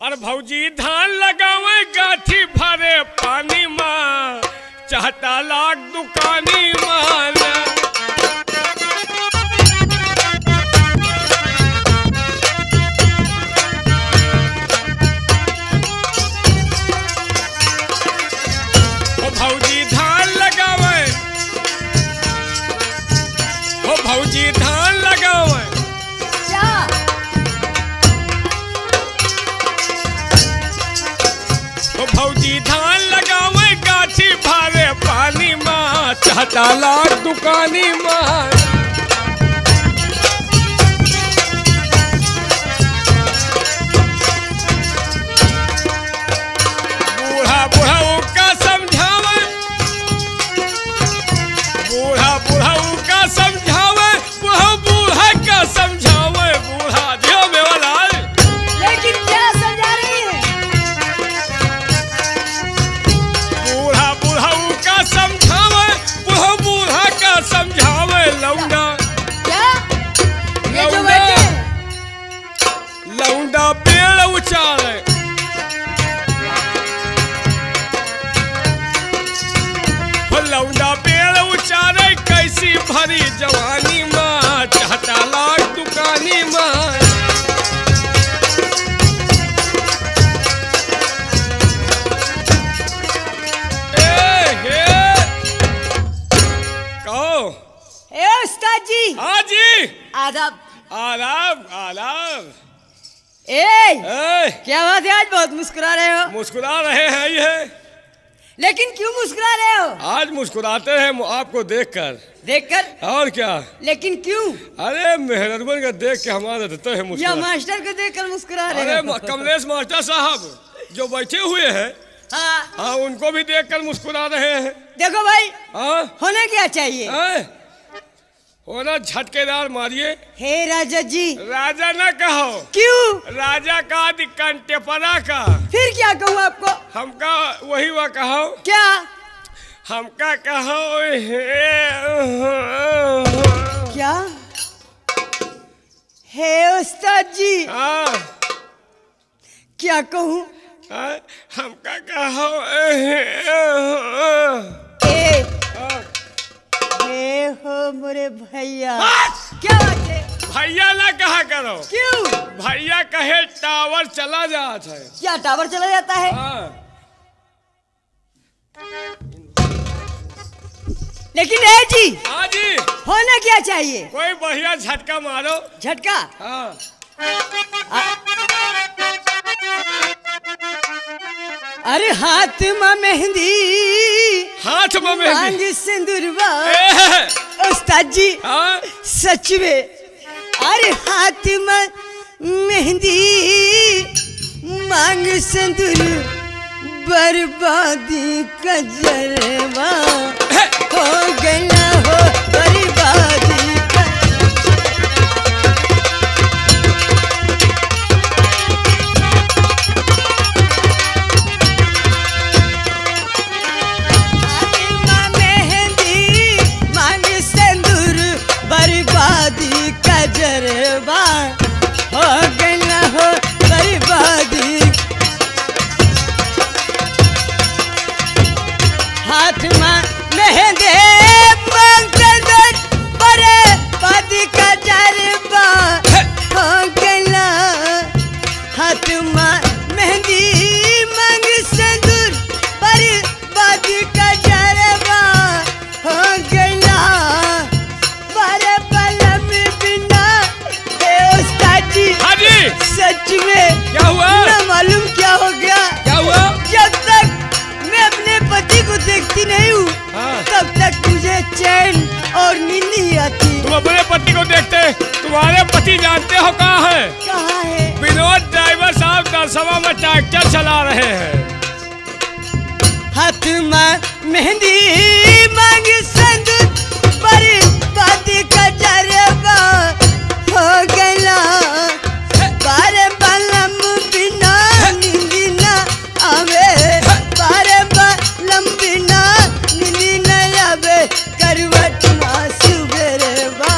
अरे भौजी धान लगावे गाठी भरे पानी माँ चाहता लाख दुकानी माना। ओ भौजी धान लगावे, ओ भौजी धान लगावे भौजी धान लगावे गाठी भारे पानी माँ चाहता लाख दुकानी माँ। बूढ़ा बुढ़ाऊ का समझावे, बूढ़ा बुढ़ाऊ का समझावे, बूढ़ा बूढ़ा का समझावे, बूढ़ा दियो में वाला। लेकिन क्या समझा रही है? समझावे वो बूढ़ा का समझावे लौंडा। क्या? ये जो बैठे लौंडा पेड़ उचारे, लौंडा पेड़ उचारे कैसी भरी जवानी माँ चाहता लाख दुकानी माँ। उस्ताद जी। हाँ जी। आदाब आदाब आदाब। क्या बात है, आज बहुत मुस्कुरा रहे हो? मुस्कुरा रहे हैं ये, लेकिन क्यों मुस्कुरा रहे हो? आज मुस्कुराते हैं आपको देखकर। देखकर? और क्या? लेकिन क्यों? अरे मेहरबान का देख के हमारा देते हैं मुस्कुरा। या मास्टर को देखकर मुस्कुरा रहे हो? अरे कमलेश मास्टर साहब जो बैठे हुए हैं, हाँ उनको भी देखकर मुस्कुरा रहे हैं। देखो भाई, हाँ होना क्या चाहिए? होना झटकेदार मारिए। हे राजा जी। राजा ना कहो। क्यों? राजा का कंटेपरा का। फिर क्या कहूँ आपको? हमका वही वह कहो। क्या? हमका कहो क्या? हे उस्ताद जी। हाँ क्या कहूँ? हमका कहो हे हो मोरे भैया। क्या बात है? भैया ना कहा करो। क्यों? भैया कहे टावर चला जाता है। क्या टावर चला जाता है? लेकिन है जी। हाँ जी। होना क्या चाहिए? कोई बढ़िया झटका मारो। झटका? हाँ। अरे हाथ में मेहंदी, हाथ में मेहंदी, सिंदूरवा। उस्ताद जी। हाँ? सच में। अरे हाथ में मेहंदी मांग सिंदूर बर्बादी का जलवा हो गया हो बर्बादी का। बर्बादी का जरबा हो गया हो बर्बादी। हाथ में मेहंदी बर्बादी का जरबा हो गया। हाथ में मेहंदी मांग सिंदूर बर्बादी का जरबा हो गया। हाँ जी। सच में? क्या हुआ? ना मालूम क्या हो गया। क्या हुआ? जब तक मैं अपने पति को देखती नहीं हूँ, तब तक मुझे चैन और नींद नहीं आती। तुम अपने पति को देखते, तुम्हारे पति जानते हो कहाँ है? कहाँ है? विनोद ड्राइवर साहब दरसवा में ट्रैक्टर चला रहे हैं। हाथ में मेहंदी मांग सिंदूर बर्बादी का जरबा हो गया। बारे बलम बिना नींद न आवे, बारे बलम बिना नींद न आवे, करवट ना सुबेरे बा।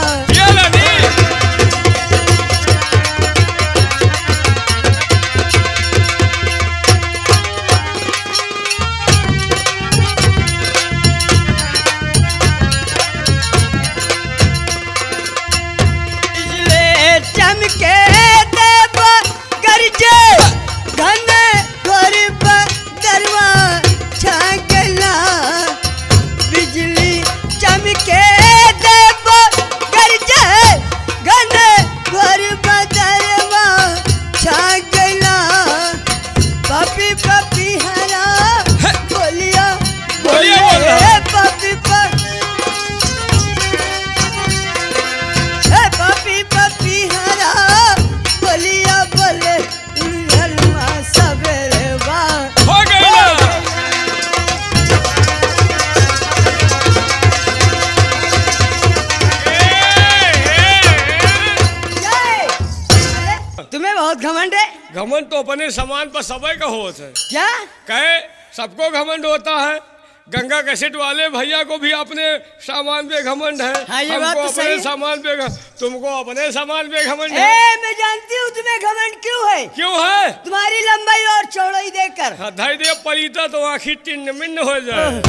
बहुत घमंड है। घमंड तो अपने सामान पर सबे का होता है। क्या कहे सबको घमंड होता है। गंगा कैसेट वाले भैया को भी अपने सामान पे घमंड है। हाँ, ये बात हमको तो सही अपने है। सामान पे तुमको अपने सामान पे घमंड है। मैं जानती हूँ तुम्हें घमंड क्यों है। क्यों है? तुम्हारी लंबाई और चौड़ाई देखकर। धैर्य पलीता तो आखिर टिन्न मिन्न हो जाए।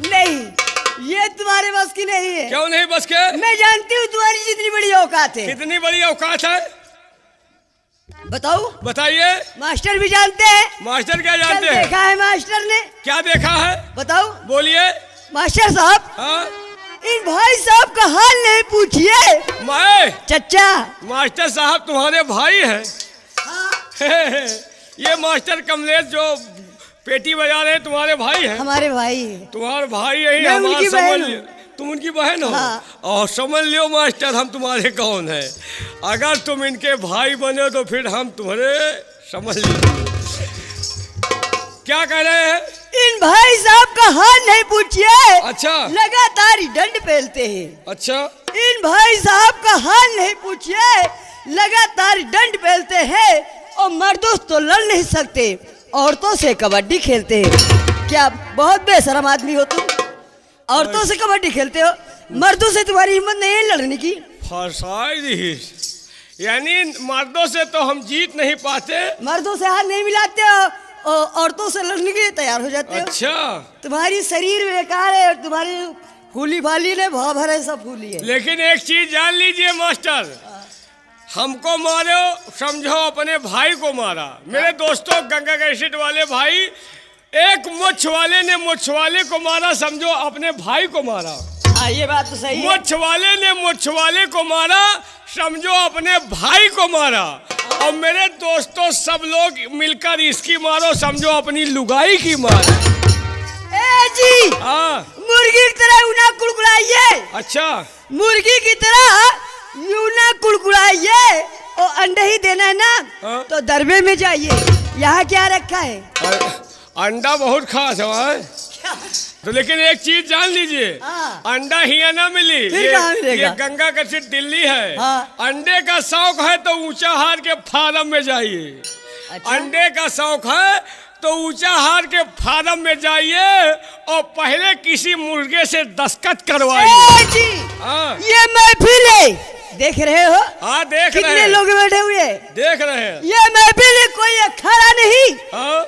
नहीं, ये तुम्हारे बस की नहीं है। क्यों नहीं बस के? मैं जानती हूँ तुम्हारी जितनी बड़ी औकात है। कितनी बड़ी औकात है बताओ। बताइए। मास्टर भी जानते हैं। मास्टर क्या कल जानते हैं? देखा है मास्टर ने। क्या देखा है? बताओ। बोलिए। मास्टर साहब, हाँ? इन भाई साहब का हाल नहीं पूछिए। मैं चचा। मास्टर साहब तुम्हारे भाई हैं? ये मास्टर कमलेश जो पेटी बजा रहे हैं तुम्हारे भाई हैं? हमारे भाई हैं। तुम्हारे भाई यही मैं हमारा उनकी समझ बहन लियो। हूँ। तुम उनकी बहन हो? हाँ। और समझ लियो मास्टर हम तुम्हारे कौन है। अगर तुम इनके भाई बने तो फिर हम तुम्हारे समझ लियो। क्या कह रहे हैं? इन भाई साहब का हाल नहीं पूछिए। अच्छा। लगातार ही दंड फैलते हैं। अच्छा। इन भाई साहब का हाल नहीं पूछिए। लगातार दंड फैलते हैं और मर्दों तो लड़ नहीं सकते, औरतों से कबड्डी खेलते हैं। क्या बहुत बेशरम आदमी हो तुम। औरतों से कबड्डी खेलते हो, मर्दों से तुम्हारी हिम्मत नहीं है लड़ने की। यानी मर्दों से तो हम जीत नहीं पाते। मर्दों से हाथ नहीं मिलाते हो और औरतों से लड़ने के लिए तैयार हो जाते हो। अच्छा। तुम्हारी शरीर बेकार है और तुम्हारी फूली फाली ने भाव भरे सब फूली है। लेकिन एक चीज जान लीजिए मास्टर, हमको मारो समझो अपने भाई को मारा। मेरे दोस्तों गंगा कैसेट वाले भाई, एक मुछ वाले ने मुछ वाले को मारा समझो अपने भाई को मारा। ये बात तो सही है। मुछ वाले ने मुछ वाले को मारा समझो अपने भाई को मारा। और मेरे दोस्तों सब लोग मिलकर इसकी मारो समझो अपनी लुगाई की मार। जी। हाँ। मुर्गी की तरह यूं ना कुड़कुड़ाइए। अच्छा। मुर्गी की तरह यूं ना कुड़कुड़ाइए और अंडे ही देना है ना। हाँ? तो दरबे में जाइए। यहाँ क्या रखा है? अंडा बहुत खास है। तो लेकिन एक चीज जान लीजिए, अंडा ही ना मिली। ये गंगा कैसेट दिल्ली है। अंडे का शौक है तो ऊंचा हार के फार्म में जाइए। अच्छा? अंडे का शौक है तो ऊंचा हार के फार्म में जाइए और पहले किसी मुर्गे से दस्तखत करवाइए। ये महफिल है, देख रहे हो? हाँ देख रहे हैं। कितने लोग बैठे हुए? देख रहे हैं। ये महफिल है, कोई अखाड़ा नहीं। हाँ?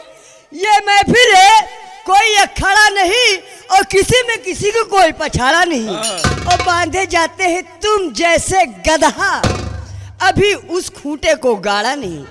ये महफिल है, कोई अखाड़ा नहीं और किसी में किसी को कोई पछाड़ा नहीं। और बांधे जाते हैं तुम जैसे गधा, अभी उस खूंटे को गाड़ा नहीं।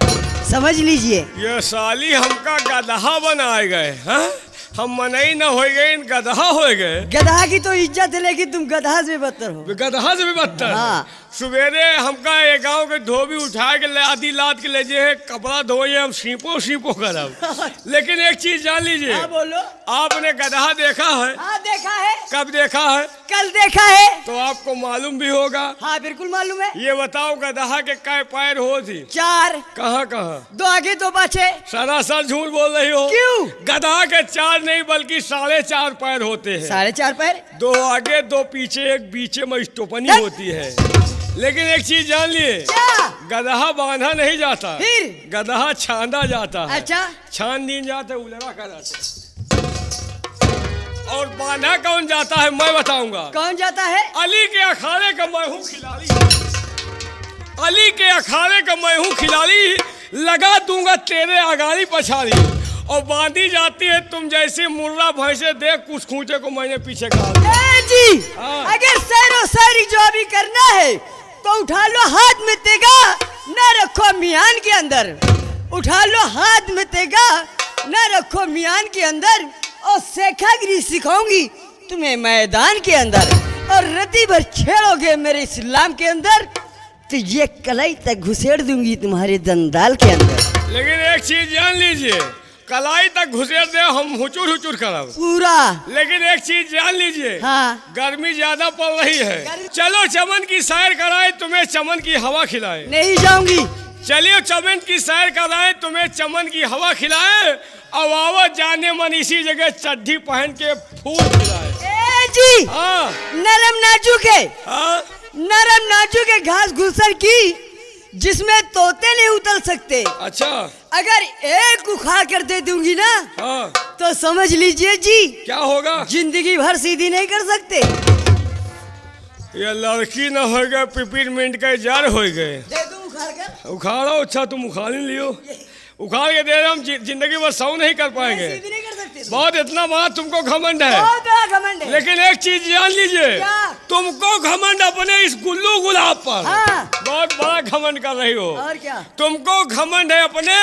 समझ लीजिए। ये साली हमका गधा बनाए गए। हाँ? हम मनई न हो गए, इन गधा हो गए। गधा की तो इज्जत है लेकिन तुम गधा से बदतर हो। गधा से भी बदतर। हाँ। सवेरे हमका ये गांव के धोबी उठा के आधी लाद के ले जे कपड़ा धोए, हम सीपो करब। लेकिन एक चीज जान लीजिए। हाँ, बोलो। आपने गधा देखा है? हाँ देखा है। कब देखा है? कल देखा है। तो आपको मालूम भी होगा। हाँ बिल्कुल मालूम है। ये बताओ गधा के कै पैर हो थी? 4। कहाँ कहाँ? 2 आगे 2 पाछे। सरासर झूठ बोल रही हो। क्यों? गधा के 4 नहीं बल्कि 4.5 पैर होते हैं। 4.5 पैर? 2 आगे 2 पीछे, एक बीचे में स्टोपनी होती है। लेकिन एक चीज जान लिए, गधा बांधा नहीं जाता, फिर गधा छांदा जाता है। अच्छा। छान दिन जाते उलरा कर जाता। और बांधा कौन जाता है मैं बताऊंगा। कौन जाता है? अली के अखाड़े का मैं हूँ खिलाड़ी। अली के अखाड़े का मैं हूँ खिलाड़ी, लगा दूंगा तेरे अगाड़ी पछाड़ी। और बांधी जाती है तुम जैसे मुर्रा भैंसे, देख कुछ खूंटे को मैंने पीछे गाल दिया। जी। अगर सैरो सैरी जो भी करना है तो उठा लो हाथ में तेगा, न रखो मियान के अंदर। उठा लो हाथ में तेगा, न रखो मियान के अंदर। और शेखागिरी सिखाऊंगी तुम्हें मैदान के अंदर। और रति भर छेड़ोगे मेरे इस्लाम के अंदर तो ये कलाई तक घुसेड़ दूंगी तुम्हारे दंदाल के अंदर। लेकिन एक चीज जान लीजिए, कलाई तक घुसेड़ दे हम हुचुर करब पूरा। लेकिन एक चीज जान लीजिए। हाँ। गर्मी ज्यादा पड़ रही है, चलो चमन की सैर कराए, तुम्हें चमन की हवा खिलाए। नहीं जाऊंगी। चलिए चमन की सैर कराए, तुम्हें चमन की हवा खिलाए। अब आओ जाने मन इसी जगह चड्ढी पहन के फूल खिलाए। जी। हाँ। नरम नाजुक है। हाँ? नरम नाजुक है, घास घुसर की जिसमें तोते नहीं उतर सकते। अच्छा, अगर एक उखाड़ कर दे दूंगी ना, हाँ, तो समझ लीजिए जी क्या होगा? जिंदगी भर सीधी नहीं कर सकते। ये लड़की न हो गए, पिपरमिंट का जार हो गए। दे दूं उखाड़ कर? उखाड़ो। अच्छा, तुम उखाड़ ही लियो। उखाड़ के दे रहे, हम जिंदगी भर सौ नहीं कर पाएंगे। सीधी नहीं कर सकते। बहुत इतना बड़ा तुमको घमंड है। बहुत बड़ा घमंड है। लेकिन एक चीज जान लीजिए, क्या? तुमको घमंड अपने इस गुल्लू गुलाब पर। हाँ। बहुत बड़ा घमंड कर रही हो। और क्या? तुमको घमंड है अपने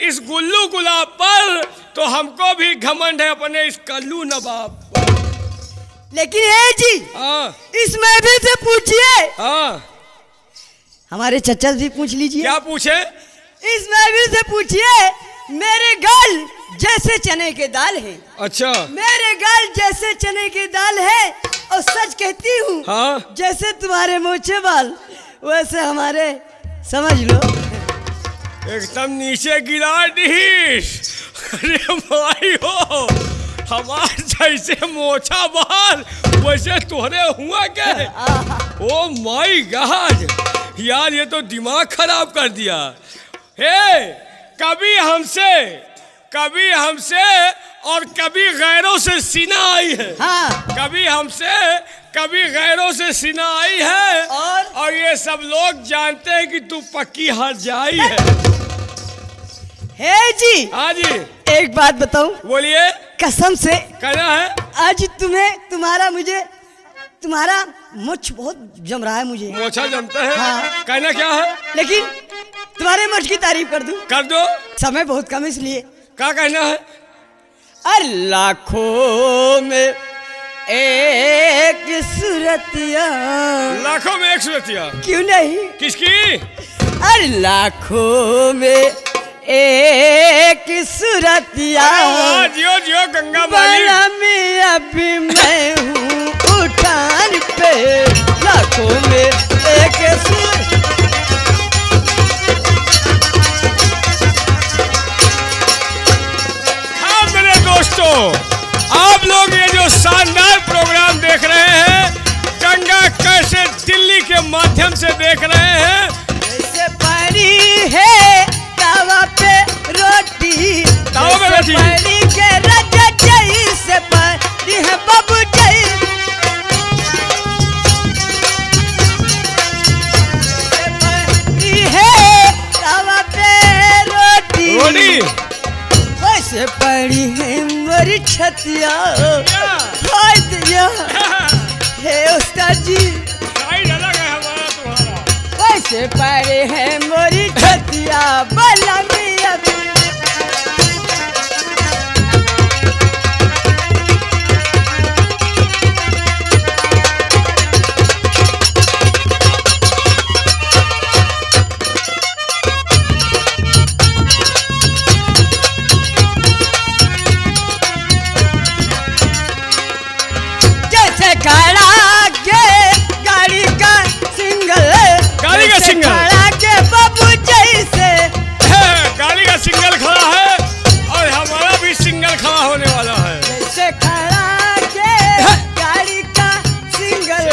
इस गुल्लू गुलाब पर, तो हमको भी घमंड है अपने इस कल्लू नवाब पर। लेकिन ये जी, हाँ, इस महफिल से पूछिए, हाँ, हमारे चचा से पूछ लीजिए। क्या पूछे? इस महफिल से पूछिए, मेरे गाल जैसे चने के दाल है। अच्छा, मेरे गाल जैसे चने की दाल है, और सच कहती हूँ, हाँ, जैसे तुम्हारे मोछे बाल वैसे हमारे, समझ लो। एकदम नीचे गिरा डिश। अरे भाई हो, हमार जैसे मोछा बाल वैसे तुहरे हुआ क्या? ओ माय गॉड यार, ये तो दिमाग खराब कर दिया। हे, कभी हमसे और कभी गैरों से सीना आई है। हाँ। कभी हमसे कभी गैरों से सीना आई है, और ये सब लोग जानते हैं कि तू पक्की हार जाई है। हे जी, हाँ जी, एक बात बताऊं? बोलिए। कसम से कहना है? आज तुम्हारा मुझ बहुत जम रहा है मुझे। मोछा जमता है? हाँ। कहना क्या है? लेकिन तुम्हारे मुझ की तारीफ कर दूं? कर दो। समय बहुत कम इसलिए। क्या कहना है? अरे लाखों में एक सूरतिया। लाखों में एक सूरतिया? क्यों नहीं? किसकी? अरे लाखों में एक सूरतिया। जियो जियो गंगा माली। अभी मैं हूँ उठान पे, लाखों में एक हाँ मेरे दोस्तों, आप लोग ये जो शानदार प्रोग्राम देख रहे हैं, गंगा कैसे दिल्ली के माध्यम से देख रहे हैं। जैसे पानी है तावा पे रोटी, तावा पे रोटी, पानी के राजा जैसे पानी है बाबू जैसे पानी है तावा पे रोटी, वैसे पड़ी है मोरी छतिया। हाय दिया हे उस्ताद जी, अलग है हमारा तुम्हारा। वैसे पड़े है मोरी छतिया बला मिया। जैसे खड़ा के गाड़ी का सिंगल, गाड़ी का सिंगल खड़ा के बाबू जैसे। गाड़ी का सिंगल खड़ा है, और हमारा भी सिंगल खड़ा होने वाला है। जैसे खड़ा के गाड़ी का सिंगल,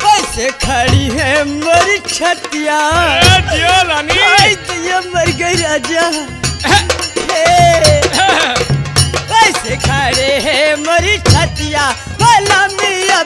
वैसे खड़ी है मोरी छतिया। जियो रानी, ये मर गई राजा। वैसे खड़े है मोरी छतिया भला मिया।